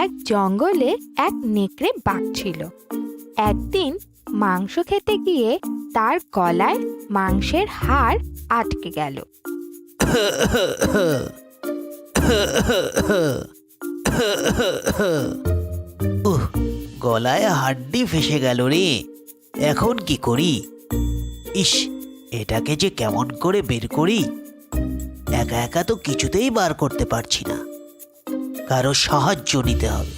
এক জঙ্গলে এক নেকড়ে বাঘ ছিল। একদিন মাংস খেতে গিয়ে তার গলায় মাংসের হাড় আটকে গেল। গলায় হাড্ডি ফেসে গেল রে, এখন কি করি? ইস, এটাকে যে কেমন করে বের করি? একা একা তো কিছুতেই বার করতে পারছি না, কারো সাহায্য নিতে হবে।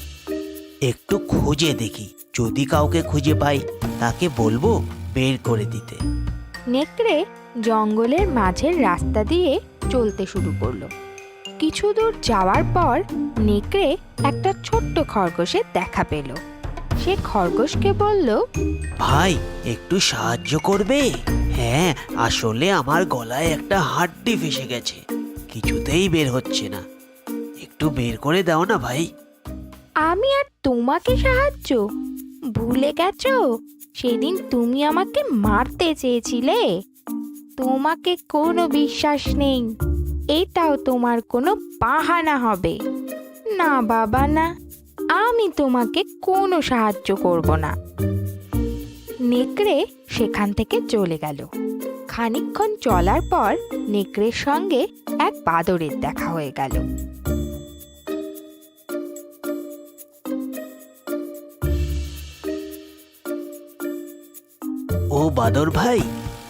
একটু খুঁজে দেখি, যদি কাউকে খুঁজে পাই তাকে বলবো বের করে দিতে। নেকড়ে জঙ্গলের মাঝের রাস্তা দিয়ে চলতে শুরু করলো। কিছু দূর যাওয়ার পর নেকড়ে একটা ছোট্ট খরগোশের দেখা পেল। সে খরগোশকে বলল, ভাই, একটু সাহায্য করবে? হ্যাঁ, আসলে আমার গলায় একটা হাড্ডি ফেসে গেছে, কিছুতেই বের হচ্ছে না, একটু বের করে দাও না ভাই। আমি আর তোমাকে সাহায্য? ভুলে গেছো সেদিন তুমি আমাকে মারতে চেয়েছিলে? তোমাকে কোনো বিশ্বাস নেই, এটাও তোমার কোনো বাহানা হবে। না বাবা না, আমি তোমাকে কোনো সাহায্য করব না। নেকড়ে সেখান থেকে চলে গেল। খানিকক্ষণ চলার পর নেকড়ের সঙ্গে এক বাদরের দেখা হয়ে গেল। ও বাদর ভাই,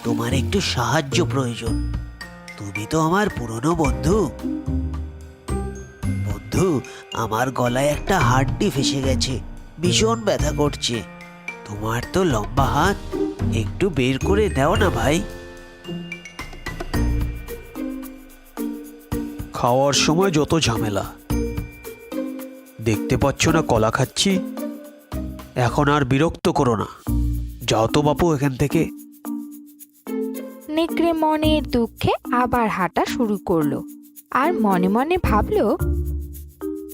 তোমার একটু সাহায্য প্রয়োজন। তুমি তো আমার পুরনো বন্ধু। বন্ধু, আমার গলায় একটা হাড্ডি ফেসে গেছে, ভীষণ ব্যথা করছে। তোমার তো লম্বা হাত, একটু বের করে দাও না ভাই। খাওয়ার সময় যত ঝামেলা, দেখতে পাচ্ছ না কলা খাচ্ছি? এখন আর বিরক্ত করো না, যাও তো বাপু এখান থেকে। নেকড়ে মনের দুঃখে আবার হাঁটা শুরু করলো আর মনে মনে ভাবলো,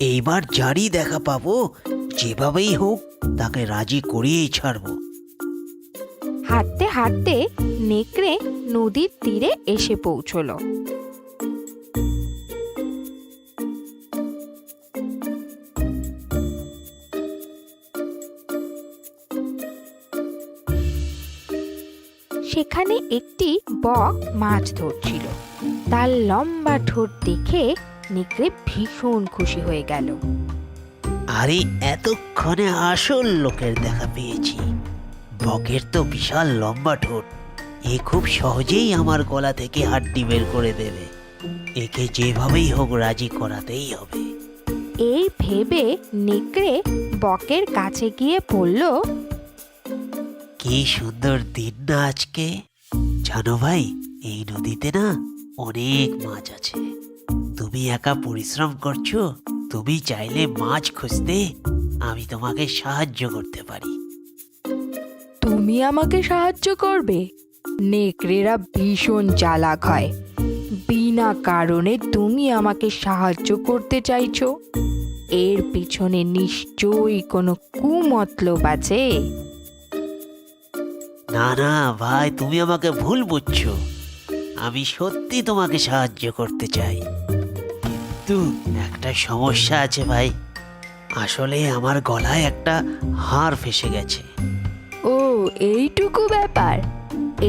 এইবার যারই দেখা পাবো, যেভাবেই হোক তাকে রাজি করিয়েই ছাড়বো। হাঁটতে হাঁটতে নেকড়ে নদীর তীরে এসে পৌঁছলো। সেখানে একটি বক মাছ ধরছিল। তার লম্বা ঠোঁট দেখে নেকড়ে ভীষণ খুশি হয়ে গেল। আরে, এতক্ষণে আসল লোকের দেখা পেয়েছি। বকের তো বিশাল লম্বা ঠোঁট, এ খুব সহজেই আমার গলা থেকে হাড্ডি বের করে দেবে। একে যেভাবেই হোক রাজি করাতেই হবে। এই ভেবে নেকড়ে বকের কাছে গিয়ে বলল, কি সুন্দর দিন না আজকে! জানো ভাই, এই নদীতে না অনেক মাছ আছে। তুমি একা পরিশ্রম করছো, তুমি চাইলে মাছ খুঁজতে আমি তোমাকে সাহায্য করতে পারি। তুমি আমাকে সাহায্য করবে? নেকড়েরা ভীষণ চালাক হয়। বিনা কারণে তুমি আমাকে সাহায্য করতে চাইছো? এর পিছনে নিশ্চয়ই কোনো কুমতলব আছে। না না ভাই, তুমি আমাকে ভুল বুঝছো। আমি সত্যি তোমাকে সাহায্য করতে চাই, কিন্তু একটা সমস্যা আছে ভাই। আসলে আমার গলায় একটা হাড় ফেসে গেছে। ও, এইটুকু ব্যাপার?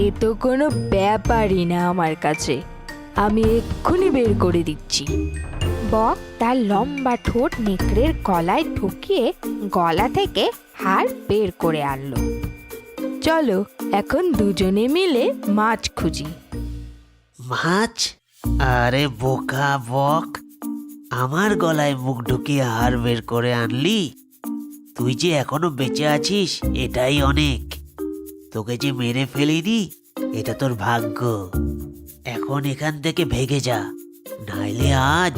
এ তো কোনো ব্যাপারই না আমার কাছে। আমি এক্ষুনি বের করে দিচ্ছি। বক তার লম্বা ঠোঁট নেকড়ের গলায় ঢুকিয়ে গলা থেকে হাড় বের করে আনলো। চলো এখন দুজনে মিলে মাছ খুঁজি। মাছ? আরে বোকা বক, আমার গলায় মুখ ঢুকিয়ে হাড় বের করে আনলি? তুই যে এখনো বেঁচে আছিস এটাই অনেক। তোকে যে মেরে ফেলিনি, এটা তোর ভাগ্য। এখন এখান থেকে ভেগে যা, নাইলে আজ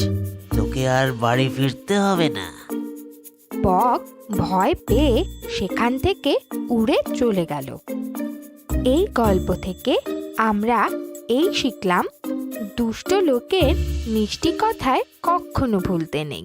তোকে আর বাড়ি ফিরতে হবে না। বক ভয় পেয়ে সেখান থেকে উড়ে চলে গেল। এই গল্প থেকে আমরা এই শিখলাম, দুষ্ট লোকের মিষ্টি কথায় কখনো ভুলতে নেই।